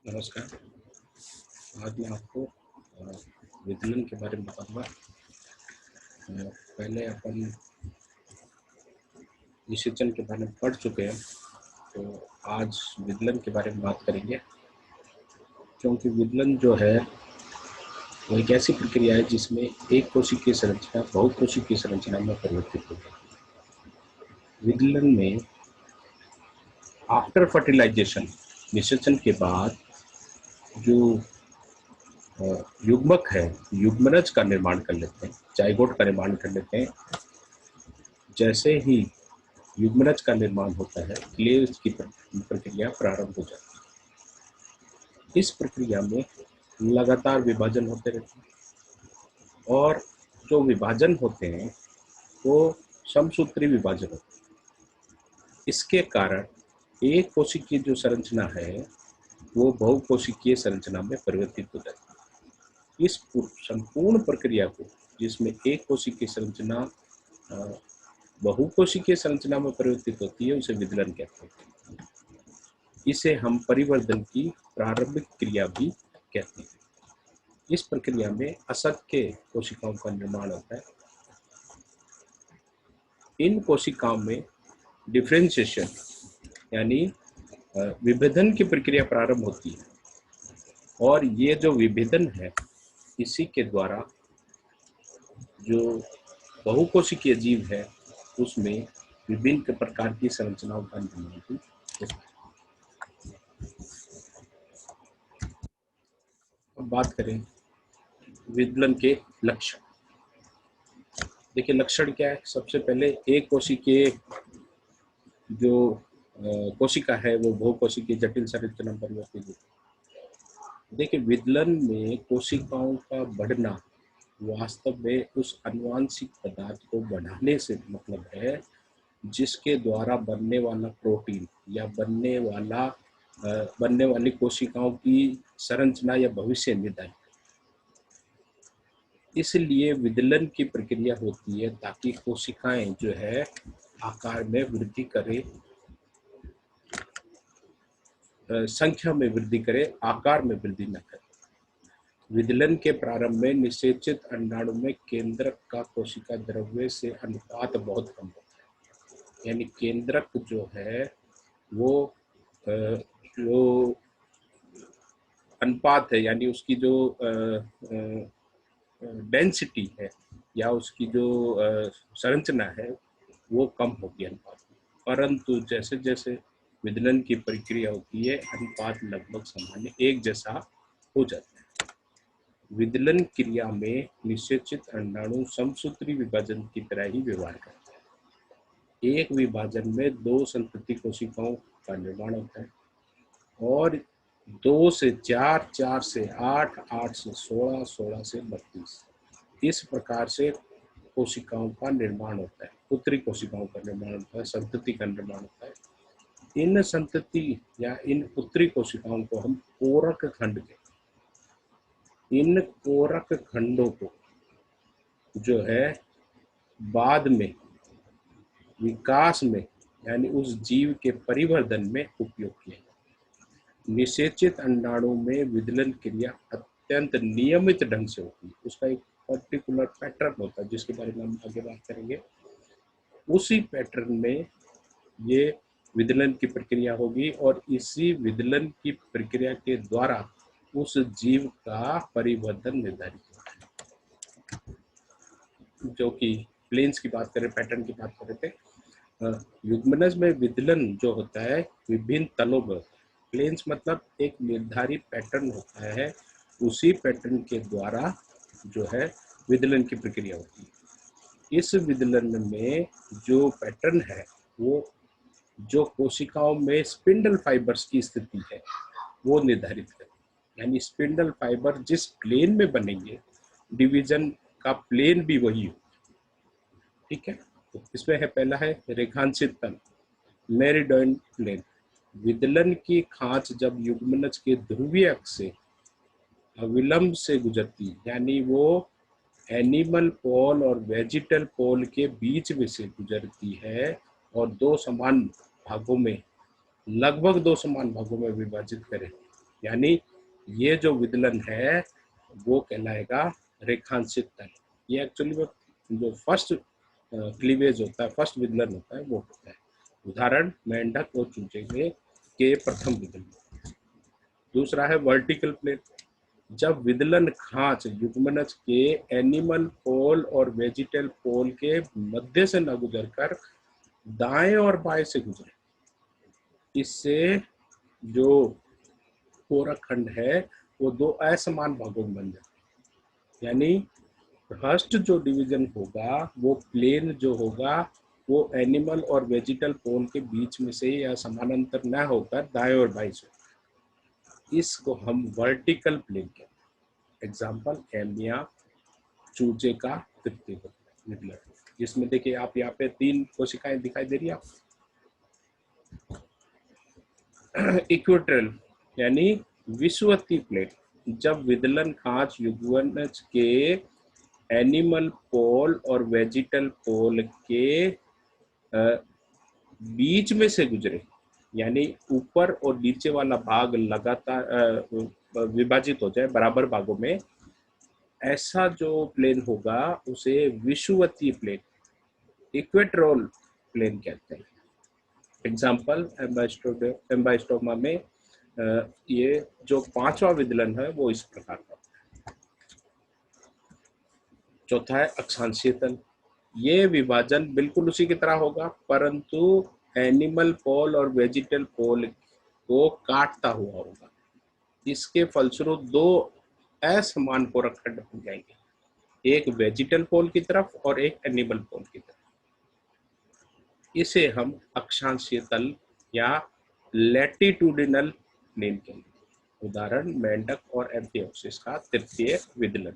नमस्कार। आज मैं आपको विदलन के बारे में बताऊंगा। पहले अपन निषेचन के बारे में पढ़ चुके हैं, तो आज विदलन के बारे में बात करेंगे। क्योंकि विदलन जो है वो एक ऐसी प्रक्रिया है जिसमें एक कोशिकीय संरचना बहु कोशिकीय संरचना में परिवर्तित होती है। विदलन में आफ्टर फर्टिलाइजेशन, निषेचन के बाद जो युग्मक है, युग्मनज का निर्माण कर लेते हैं, जाइगोट का निर्माण कर लेते हैं। जैसे ही युग्मनज का निर्माण होता है, क्लेव्स की प्रक्रिया प्रारंभ हो जाती है। इस प्रक्रिया में लगातार विभाजन होते रहते हैं और जो विभाजन होते हैं वो समसूत्री विभाजन होते हैं। इसके कारण एक कोशिकीय जो संरचना है वो बहुकोशिकीय संरचना में परिवर्तित हो जाती है। इस संपूर्ण प्रक्रिया को, जिसमें एक कोशिकीय संरचना बहुकोशिकीय संरचना में परिवर्तित होती है, उसे विदलन कहते हैं। इसे हम परिवर्धन की प्रारंभिक क्रिया भी कहते हैं। इस प्रक्रिया में असंख्य कोशिकाओं का निर्माण होता है। इन कोशिकाओं में डिफरेंशिएशन यानी विभेदन की प्रक्रिया प्रारंभ होती है और ये जो विभेदन है, इसी के द्वारा जो बहुकोशिकीय जीव है उसमें विभिन्न प्रकार की संरचनाओं का निर्माण भी होता है। अब बात करें विदलन के लक्षण। देखिए, लक्षण क्या है। सबसे पहले एक कोशिकीय जो कोशिका है वो बहुकोशिकीय जटिल संरचना में परिवर्तित होती है। देखिए, विदलन में कोशिकाओं का बढ़ना वास्तव में उस आनुवांशिक पदार्थ को बढ़ाने से मतलब है जिसके द्वारा बनने वाला प्रोटीन या बनने वाली कोशिकाओं की संरचना या भविष्य निर्धारित। इसलिए विदलन की प्रक्रिया होती है ताकि कोशिकाएं जो है आकार में वृद्धि करे, संख्या में वृद्धि करे, आकार में वृद्धि न करे। विदलन के प्रारंभ में निषेचित अंडाणु में केंद्रक का कोशिका द्रव्य से अनुपात बहुत कम होता है। यानी केंद्रक जो है वो अनुपात है, यानी उसकी जो डेंसिटी है या उसकी जो संरचना है वो कम होती है अनुपात में। परंतु जैसे जैसे विदलन की प्रक्रिया होती है, अनुपात लगभग सामान्य एक जैसा हो जाता है। विदलन क्रिया में निषेचित अंडाणु समसूत्री विभाजन की तरह ही व्यवहार करता है। एक विभाजन में 2 संतति कोशिकाओं का निर्माण होता है और 2 से 4, 4 से 8, 8 से 16, 16 से 32 इस प्रकार से कोशिकाओं का निर्माण होता है। पुत्री कोशिकाओं का निर्माण होता है, संतति का निर्माण होता है। इन संतति या इन पुत्री कोशिकाओं को हम कोरक खंड कहते हैं। इन कोरक खंडों को जो है बाद में विकास में यानी उस जीव के परिवर्धन में उपयोग किया जाता है। निषेचित अंडाणु में विदलन क्रिया अत्यंत नियमित ढंग से होती है। उसका एक पर्टिकुलर पैटर्न होता है जिसके बारे में हम आगे बात करेंगे। उसी पैटर्न में ये विदलन की प्रक्रिया होगी और इसी विदलन की प्रक्रिया के द्वारा उस जीव का परिवर्तन निर्धारित होता है। जो कि प्लेन्स की बात करें, पैटर्न की बात कर रहे थे। युग्मनज में विदलन जो होता है विभिन्न तलों में, प्लेन्स मतलब एक निर्धारित पैटर्न होता है, उसी पैटर्न के द्वारा जो है विदलन की प्रक्रिया होती है। इस विदलन में जो पैटर्न है वो जो कोशिकाओं में स्पिंडल फाइबर्स की स्थिति है वो निर्धारित करे। यानी स्पिंडल फाइबर जिस प्लेन में बनेंगे, डिवीजन का प्लेन भी वही हो। ठीक है, तो इसमें है पहला है रेखांशित तल, मेरिडियन प्लेन। विदलन की खांच जब युग्मनज के ध्रुवीय अक्ष से अविलंब से गुजरती, यानी वो एनिमल पोल और वेजिटल पोल के बीच में से गुजरती है और लगभग दो समान भागों में विभाजित करे, यानी ये जो विदलन है वो कहलाएगा रेखांशित तल। ये एक्चुअली में जो फर्स्ट क्लीवेज होता है, फर्स्ट विदलन होता है वो होता है। उदाहरण मेंढक और चूजे के प्रथम विदलन। दूसरा है वर्टिकल प्लेन। जब विदलन खांच युग्मनज के एनिमल पोल और वेजिटल पोल के मध्य से न गुजरकर दाएं और बाएं से गुजरे, इससे जो कोरक खंड है वो दो असमान भागों में बन जाता है। यानी फर्स्ट जो डिवीजन होगा वो प्लेन जो होगा वो एनिमल और वेजिटल पोल के बीच में से या समानांतर न होकर दाएं और बाएं से, इसको हम वर्टिकल प्लेन कहते हैं। एग्जाम्पल एमिया चूजे का तृतीय विदलन, जिसमें देखिए आप यहाँ पे 3 कोशिकाएं दिखाई दे रही है आपको। इक्वेटरल यानी विषुवतीय प्लेन। जब विदलन खांच युग्मनज के एनिमल पोल और वेजिटल पोल के बीच में से गुजरे, यानी ऊपर और नीचे वाला भाग लगातार विभाजित हो जाए बराबर भागों में, ऐसा जो प्लेन होगा उसे विषुवतीय प्लेन, इक्वेटोरल प्लेन कहते हैं। एग्जाम्पल एम्बाइस्टोमा में ये जो 5वां विदलन है वो इस प्रकार का। चौथा है अक्षांशीय तल। ये विभाजन बिल्कुल उसी की तरह होगा, परंतु एनिमल पोल और वेजिटल पोल को काटता हुआ होगा। इसके फलस्वरूप 2 असमान कोरक खंड बन जाएंगे, एक वेजिटल पोल की तरफ और एक एनिमल पोल की तरफ। इसे हम अक्षांशीय तल या लैटिट्यूडिनल प्लेन कहेंगे। उदाहरण मेंढक और एम्फियोक्सिस का तृतीय विदलन।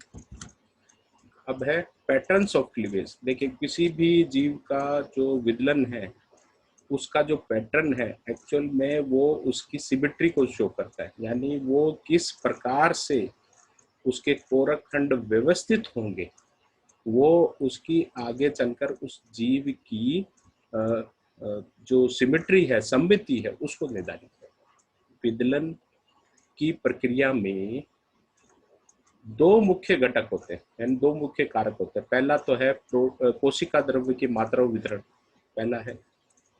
अब है पैटर्न्स ऑफ क्लीवेज। देखिए किसी भी जीव का जो विदलन है उसका जो पैटर्न है एक्चुअल में वो उसकी सिमेट्री को शो करता है, यानी वो किस प्रकार से उसके कोरक खंड व्यवस्थित होंगे वो उसकी आगे चलकर उस जीव की जो सिमेट्री है, सममिति है, उसको निर्धारित करता है। विदलन की प्रक्रिया में 2 मुख्य घटक होते हैं, यानी 2 मुख्य कारक होते हैं। पहला तो है कोशिका द्रव्य की मात्रा वितरण, पहला है।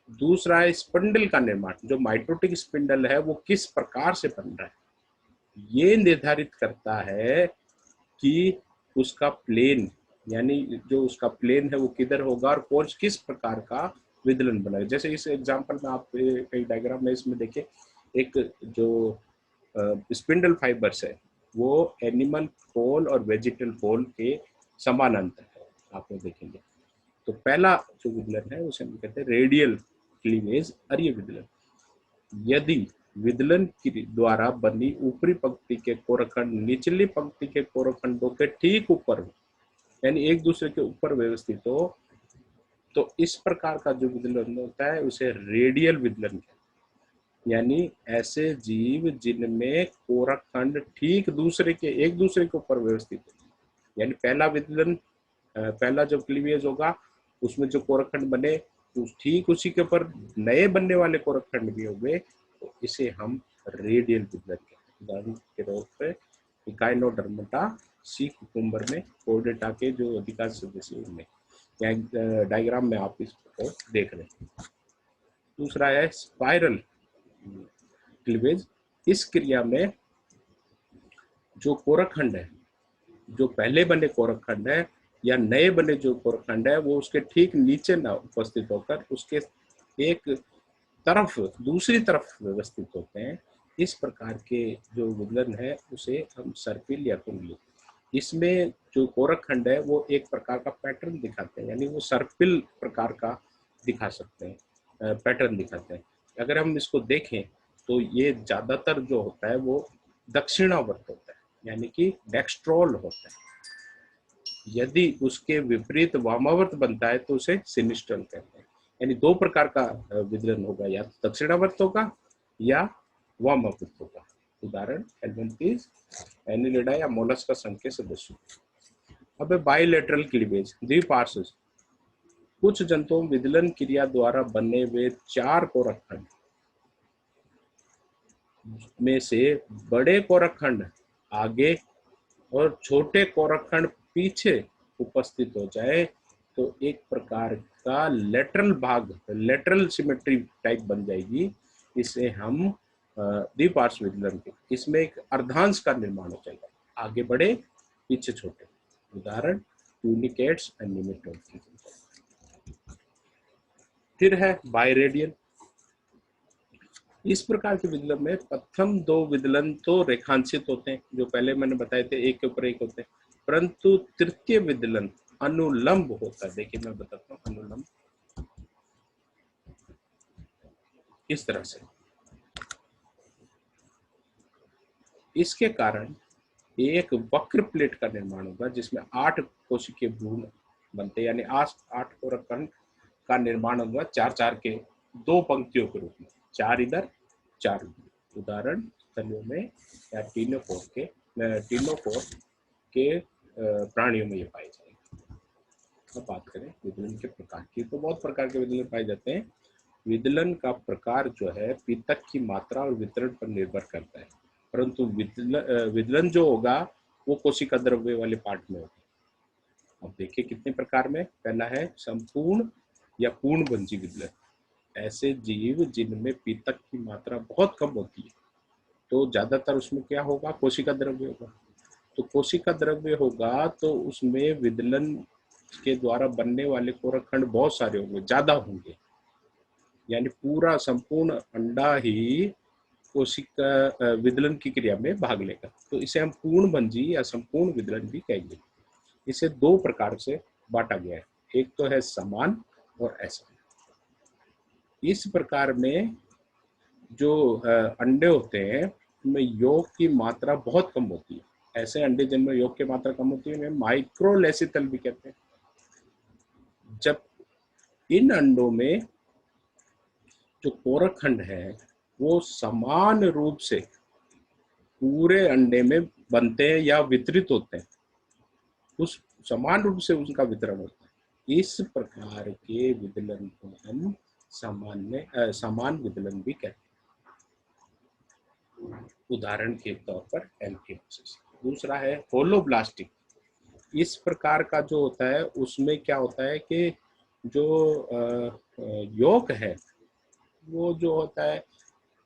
दूसरा है स्पिंडल का निर्माण, जो माइटोटिक स्पिंडल है वो किस प्रकार से बन रहा है, ये निर्धारित करता है कि उसका प्लेन, यानी जो उसका प्लेन है वो किधर होगा और कौन किस प्रकार का विदलन बना है। जैसे इस एग्जांपल में आप कई डायग्राम में इसमें देखिए, एक जो स्पिंडल फाइबर्स है वो एनिमल पोल और वेजिटल पोल के समानांतर है, आप लोग देखेंगे। तो पहला जो विदलन है उसे हम कहते हैं रेडियल क्लीवेज अरीय विदलन। यदि विदलन की द्वारा बनी ऊपरी पंक्ति के कोरखंड निचली पंक्ति के कोरखंडों के ठीक ऊपर हो, यानी एक दूसरे के ऊपर व्यवस्थित हो, तो इस प्रकार का जो विदलन होता है उसे रेडियल विदलन कहते हैं। यानी ऐसे जीव जिनमें कोरखंड ठीक एक दूसरे के ऊपर व्यवस्थित है, यानी पहला विदलन, पहला जो क्लीवेज होगा उसमें जो कोरखंड बने ठीक उसी के ऊपर नए बनने वाले कोरखंड भी होंगे, तो इसे हम रेडियल विदलन कहते हैं। उदाहरण के तौर पर इकाइनोडर्मेटा सी कुकुम्बर में कोर्डेटा के जो अधिकांश सदस्य उनमें, डायग्राम में आप इसको देख रहे हैं। दूसरा है स्पाइरल क्लीवेज। इस क्रिया में जो कोरखंड है, जो पहले बने कोरखंड है या नए बने जो कोरखंड है वो उसके ठीक नीचे ना उपस्थित होकर उसके एक तरफ दूसरी तरफ व्यवस्थित होते हैं। इस प्रकार के जो विदलन है उसे हम सर्पिल या कुंडली, इसमें जो कोरखंड है वो एक प्रकार का पैटर्न दिखाते हैं, यानी वो सर्पिल प्रकार का दिखा सकते हैं, पैटर्न दिखाते हैं। अगर हम इसको देखें तो ये ज्यादातर जो होता है वो दक्षिणावर्त होता है, यानी कि डेक्स्ट्रोल होता है। यदि उसके विपरीत वामावर्त बनता है तो उसे सिनिस्ट्रल कहते हैं। यानी 2 प्रकार का विदलन होगा, या दक्षिणावर्त होगा या वामावर्त होगा। उदाहरण एल्बेंथीज, एनिलिडा या मोलस्का संघ के सदस्य। अब बाइलेटरल क्लीवेज, द्विपार्श्व। कुछ जंतुओं में विदलन क्रिया द्वारा बने हुए 4 कोरखंड में से बड़े कोरकखंड आगे और छोटे कोरकखंड पीछे उपस्थित हो जाए तो एक प्रकार का लेटरल भाग, लेटरल सिमेट्री टाइप बन जाएगी। इसे हम द्विपार्श्व विदलन के, इसमें एक अर्धांश का निर्माण हो जाएगा, आगे बड़े पीछे छोटे। उदाहरण ट्यूनिकेट्स एंड निमेटोड्स। फिर है बायरेडियन। इस प्रकार के विदलन में प्रथम दो विदलन तो रेखांशित होते हैं, जो पहले मैंने बताए थे, एक के ऊपर एक होते हैं, परंतु तृतीय विदलन अनुलंब होता है। देखिए मैं बताता हूँ, अनुलंब इस तरह से। इसके कारण एक वक्र प्लेट का निर्माण होगा जिसमें 8 कोशिकीय भ्रूण बनते, यानी 8 कोरकखंड का निर्माण होगा, 4-4 के 2 पंक्तियों के रूप में, 4 इधर 4 उधर। उदाहरण स्थलियों में या टीनोफोर के प्राणियों में ये पाए जाएंगे। अब बात करें विदलन के प्रकार की, तो बहुत प्रकार के विदलन पाए जाते हैं। विदलन का प्रकार जो है पीतक की मात्रा और वितरण पर निर्भर करता है, परंतु विदलन जो होगा वो कोशिका द्रव्य वाले पार्ट में होगा। अब देखिए कितने प्रकार में। पहला है संपूर्ण या पूर्णभंजी विदलन। ऐसे जीव जिनमें पीतक की मात्रा बहुत कम होती है, तो ज्यादातर उसमें क्या होगा, कोशिका द्रव्य होगा। तो कोशिका द्रव्य होगा तो उसमें विदलन के द्वारा बनने वाले कोरकखंड बहुत सारे होंगे, ज्यादा होंगे, यानी पूरा संपूर्ण अंडा ही कोशिका विदलन की क्रिया में भाग लेगा। तो इसे हम पूर्णभंजी या संपूर्ण विदलन भी कहेंगे। इसे 2 प्रकार से बांटा गया है, एक तो है समान और असमान। इस प्रकार में जो अंडे होते हैं उनमें योग की मात्रा बहुत कम होती है। ऐसे अंडे जिनमें योग की मात्रा कम होती है माइक्रोलेसिथल भी कहते हैं। जब इन अंडों में जो कोरकखंड है वो समान रूप से पूरे अंडे में बनते हैं या वितरित होते हैं, उस समान रूप से उनका वितरण होता है। इस प्रकार के विदलन को हम समान विदलन भी कहते हैं। उदाहरण के तौर पर एल्केनोसिस। दूसरा है होलोब्लास्टिक। इस प्रकार का जो होता है उसमें क्या होता है कि जो यौग है वो जो होता है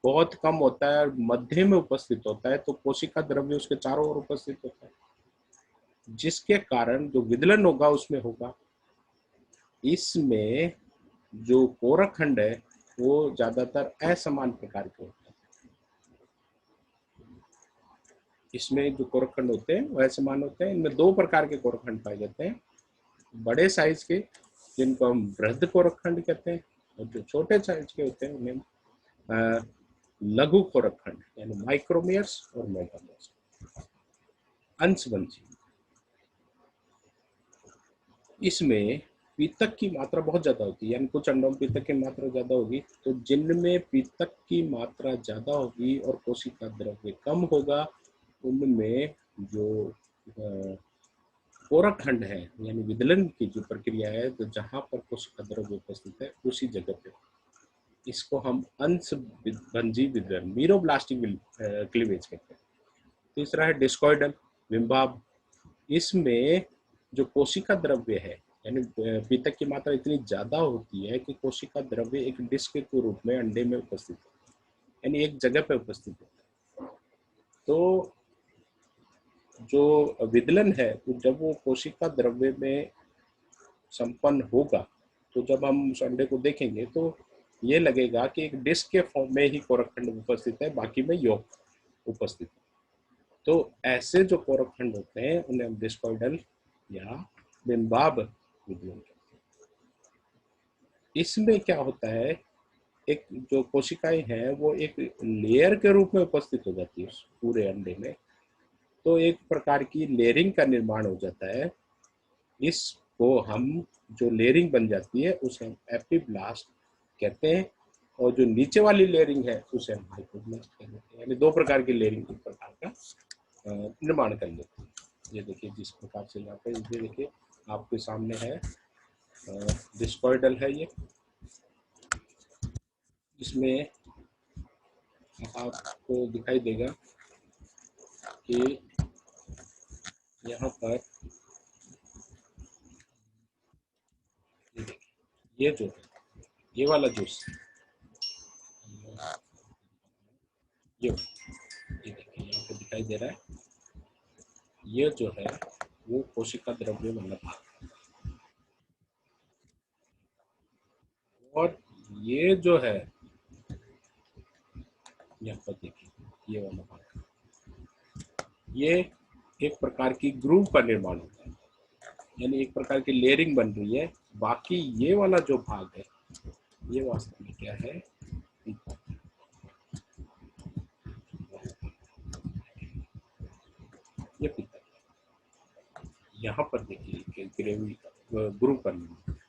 बहुत कम होता है, मध्य में उपस्थित होता है, तो कोशिका द्रव्य उसके चारों ओर उपस्थित होता है, जिसके कारण जो विदलन होगा उसमें होगा। इसमें जो कोरकखंड है वो ज्यादातर असमान प्रकार के होते हैं। इसमें जो कोरकखंड होते हैं वो असमान होते हैं। इनमें 2 प्रकार के कोरकखंड पाए जाते हैं, बड़े साइज के जिनको हम वृहद कोरकखंड कहते हैं, और जो छोटे साइज के होते हैं उन्हें लघु कोरकखंड यानी माइक्रोमियर्स और मेगामियर्स। अंशवंशी। इसमें पीतक की मात्रा बहुत ज्यादा होती है, यानी कुछ अंडों में पीतक की मात्रा ज्यादा होगी, तो जिनमें पीतक की मात्रा ज्यादा होगी और कोशिका द्रव्य कम होगा उनमें जो कोरकखंड है यानी विदलन की जो प्रक्रिया है, तो जहां पर कोशिका द्रव्य उपस्थित है उसी जगह पे, इसको हम अंशभंजी विदलन मीरोब्लास्टिक क्लीवेज कहते हैं। तीसरा है डिस्कॉइडल विम्बाब। इसमें जो कोशिका द्रव्य है यानी पीतक की मात्रा इतनी ज्यादा होती है कि कोशिका द्रव्य एक डिस्क के रूप में अंडे में उपस्थित है, यानी एक जगह पे उपस्थित है। तो जो विदलन है तो जब वो कोशिका द्रव्य में संपन्न होगा, तो जब हम उस अंडे को देखेंगे तो ये लगेगा कि एक डिस्क के फॉर्म में ही कोरकखंड उपस्थित है, बाकी में यौग उपस्थित है। तो ऐसे जो कोरकखंड होते हैं उन्हें हम डिस्कॉइडल या बिम्बाब विदलन कहते हैं। इसमें क्या होता है, एक जो कोशिकाएं हैं वो एक लेयर के रूप में उपस्थित हो जाती है पूरे अंडे में, तो एक प्रकार की लेयरिंग का निर्माण हो जाता है। इसको हम जो लेयरिंग बन जाती है उसे हम एपिब्लास्ट कहते हैं, और जो नीचे वाली लेयरिंग है उसे हम हाइपोब्लास्ट कहते हैं। यानी 2 प्रकार की लेयरिंग एक प्रकार का निर्माण कर लेते हैं। ये देखिए जिस प्रकार से यहाँ पे ये देखिए आपके सामने है डिस्कॉइडल है ये, इसमें आपको दिखाई देगा कि यहाँ पर ये देखिए, ये जो है, ये वाला जूस, ये देखिए यहाँ पे दिखाई दे रहा है, ये जो है वो कोशिका द्रव्य वाला भाग, और ये जो है यहाँ पर देखिए ये वाला भाग, ये एक प्रकार की ग्रूव का निर्माण होता है, यानी एक प्रकार की लेयरिंग बन रही है। बाकी ये वाला जो भाग है ये वास्तव में क्या है, ये पित्तल। यहाँ पर देखिए ग्रेवी ग्रूव का निर्माण।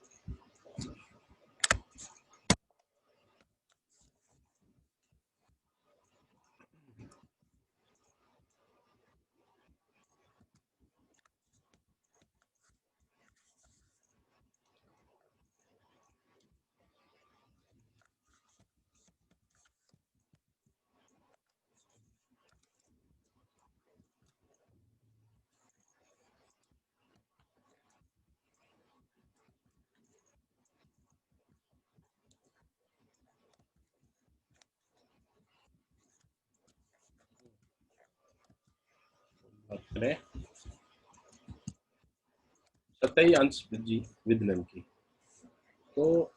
बात करें सतही अंश विदलन की, तो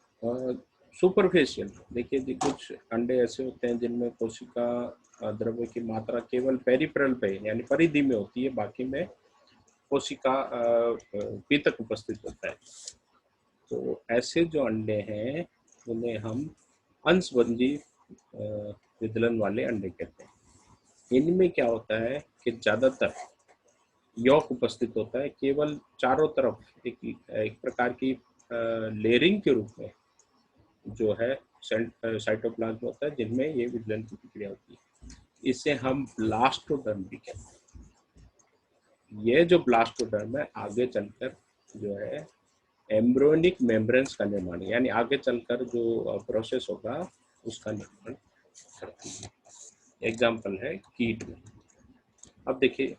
सुपरफिशियल देखिए जी, कुछ अंडे ऐसे होते हैं जिनमें कोशिका द्रव्य की मात्रा केवल पेरिफेरल पे यानी परिधि में होती है, बाकी में कोशिका पीतक उपस्थित होता है। तो ऐसे जो अंडे हैं उन्हें हम अंशभंजी विदलन वाले अंडे कहते हैं। इनमें क्या होता है कि ज्यादातर यौक उपस्थित होता है, केवल चारों तरफ एक प्रकार की लेयरिंग के रूप में जो है साइटोप्लाज्म होता है, जिनमें ये विदलन की प्रक्रिया होती है। इसे हम ब्लास्टोडर्म भी कहते हैं। ये जो ब्लास्टोडर्म है आगे चलकर जो है एम्ब्रियोनिक मेम्ब्रेन्स का निर्माण, यानी आगे चलकर जो प्रोसेस होगा उसका निर्माण करती है। एग्जाम्पल है कीट में। अब देखिए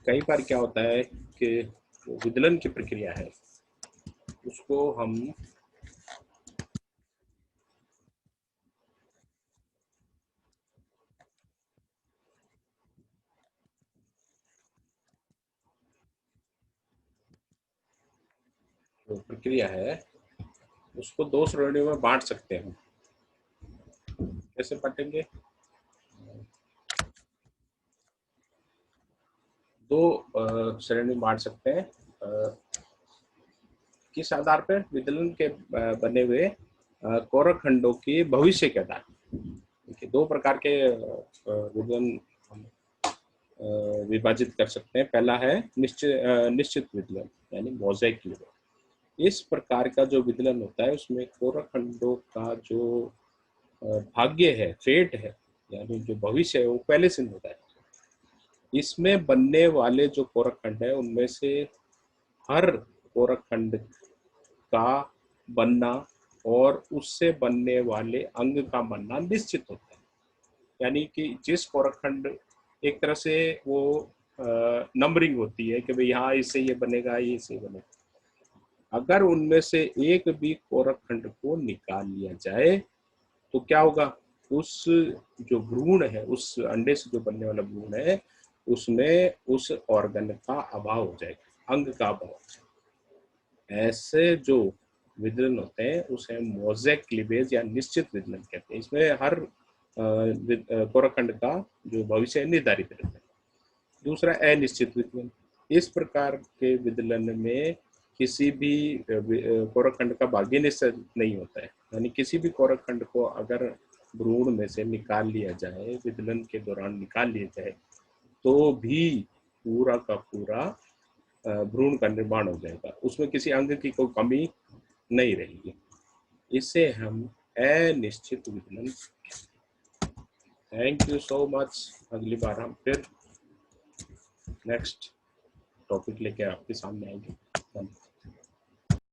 कई बार क्या होता है कि विदलन की प्रक्रिया है उसको हम जो प्रक्रिया है उसको दो श्रेणियों में बांट सकते हैं। कैसे बांटेंगे? दो श्रेणी बांट सकते हैं। किस आधार पर? विदलन के बने हुए कोरक खंडों की भविष्य के आधार। देखिए दो प्रकार के विदलन हम विभाजित कर सकते हैं। पहला है निश्चित विदलन यानी मोज़ेक विदलन। इस प्रकार का जो विदलन होता है उसमें कोरक खंडों का जो भाग्य है, फेट है, यानी जो भविष्य है वो पहले से होता है। इसमें बनने वाले जो कोरक खंड है उनमें से हर कोरक खंड का बनना और उससे बनने वाले अंग का बनना निश्चित होता है। यानी कि जिस कोरक खंड एक तरह से वो नंबरिंग होती है कि भाई यहाँ इससे ये बनेगा, ये इससे बनेगा। अगर उनमें से एक भी कोरक खंड को निकाल लिया जाए तो क्या होगा? उस जो भ्रूण है, उस अंडे से जो बनने वाला भ्रूण है उसमें उस ऑर्गन का अभाव हो जाएगा, अंग का अभाव। ऐसे जो विदलन होते हैं उसे मोज़ेक क्लीवेज या निश्चित विदलन कहते हैं। इसमें हर कोरखंड का जो भविष्य है निर्धारित रहता है। दूसरा अनिश्चित विदलन। इस प्रकार के विदलन में किसी भी कोरखंड का भाग्य निश्चित नहीं होता है, यानी किसी भी कोरखंड को अगर भ्रूण में से निकाल लिया जाए, विदलन के दौरान निकाल लिया जाए, तो भी पूरा का पूरा भ्रूण का निर्माण हो जाएगा, उसमें किसी अंग की कोई कमी नहीं रहेगी। इसे हम अनिश्चित विदलन। Thank you so much. अगली बार हम फिर नेक्स्ट टॉपिक लेके आपके सामने आएंगे। धन्यवाद।